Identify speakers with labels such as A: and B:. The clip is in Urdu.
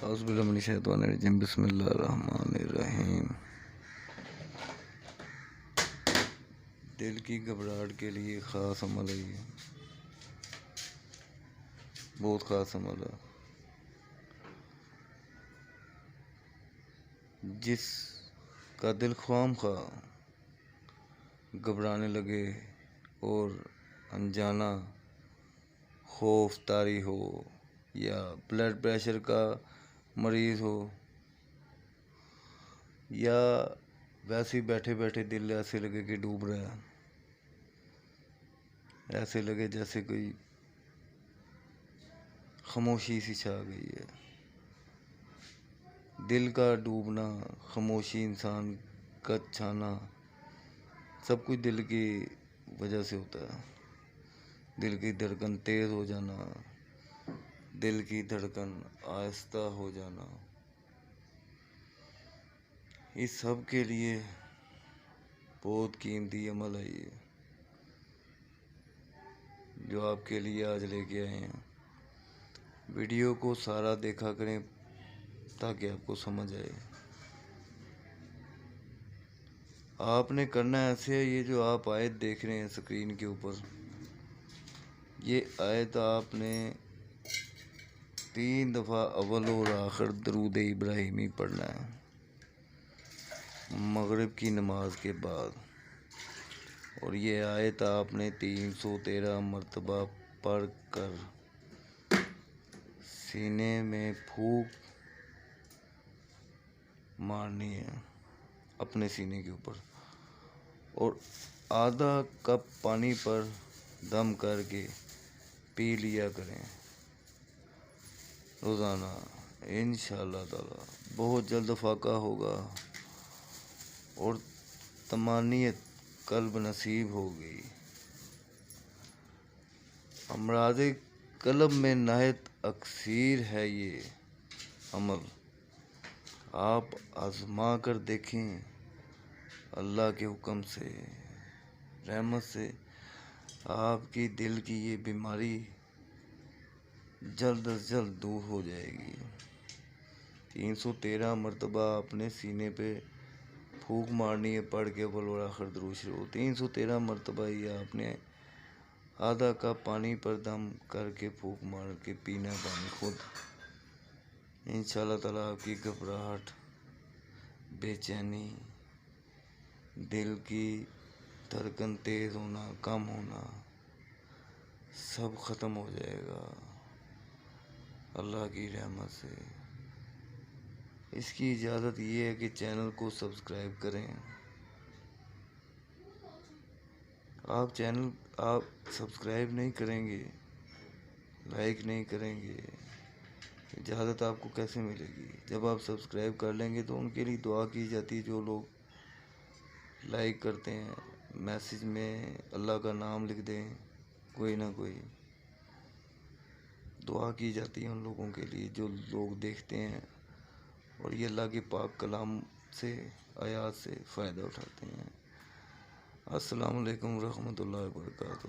A: اعوذ باللہ من الشیطان الرجیم بسم اللہ الرحمن الرحیم۔ دل کی گھبراہٹ کے لیے خاص عمل ہے، یہ بہت خاص عمل ہے۔ جس کا دل خواہ خواہ گھبرانے لگے اور انجانا خوف طاری ہو یا بلڈ پریشر کا مریض ہو یا ویسے ہی بیٹھے بیٹھے دل ایسے لگے کہ ڈوب رہا ہے، ایسے لگے جیسے کوئی خاموشی سی چھا گئی ہے۔ دل کا ڈوبنا، خاموشی، انسان کا چھانا، سب کچھ دل کی وجہ سے ہوتا ہے۔ دل کی دھڑکن تیز ہو جانا، دل کی دھڑکن آہستہ ہو جانا، اس سب کے لیے بہت قیمتی عمل ہے یہ جو آپ کے لیے آج لے کے آئے ہیں۔ ویڈیو کو سارا دیکھا کریں تاکہ آپ کو سمجھ آئے۔ آپ نے کرنا ایسے ہے، یہ جو آپ آیت دیکھ رہے ہیں اسکرین کے اوپر، یہ آیت آپ نے 3 دفعہ اول اور آخر درود ابراہیمی پڑھنا ہے مغرب کی نماز کے بعد، اور یہ آیت آپ نے 313 مرتبہ پڑھ کر سینے میں پھونک مارنی ہے اپنے سینے کے اوپر، اور آدھا کپ پانی پر دم کر کے پی لیا کریں روزانہ۔ انشاءاللہ تعالی بہت جلد فاقہ ہوگا اور طمانینت قلب نصیب ہوگی۔ امراض قلب میں نہایت اکثیر ہے یہ عمل، آپ آزما کر دیکھیں۔ اللہ کے حکم سے، رحمت سے آپ کی دل کی یہ بیماری جلد از جلد دور ہو جائے گی۔ 313 مرتبہ اپنے سینے پہ پھونک مارنی ہے پڑھ کے اول اور آخر درود شریف۔ 313 مرتبہ یہ آپ نے آدھا کپ پانی پر دم کر کے پھونک مار کے پینا پانی خود۔ انشاءاللہ تعالیٰ آپ کی گھبراہٹ، بے چینی، دل کی دھڑکن تیز ہونا، کم ہونا، سب ختم ہو جائے گا اللہ کی رحمت سے۔ اس کی اجازت یہ ہے کہ چینل کو سبسکرائب کریں۔ آپ سبسکرائب نہیں کریں گے، لائک نہیں کریں گے، اجازت آپ کو کیسے ملے گی؟ جب آپ سبسکرائب کر لیں گے تو ان کے لیے دعا کی جاتی ہے، جو لوگ لائک کرتے ہیں میسج میں اللہ کا نام لکھ دیں، کوئی نہ کوئی دعا کی جاتی ہے ان لوگوں کے لیے جو لوگ دیکھتے ہیں اور یہ اللہ کے پاک کلام سے، آیات سے فائدہ اٹھاتے ہیں۔ السلام علیکم ورحمۃ اللہ وبرکاتہ۔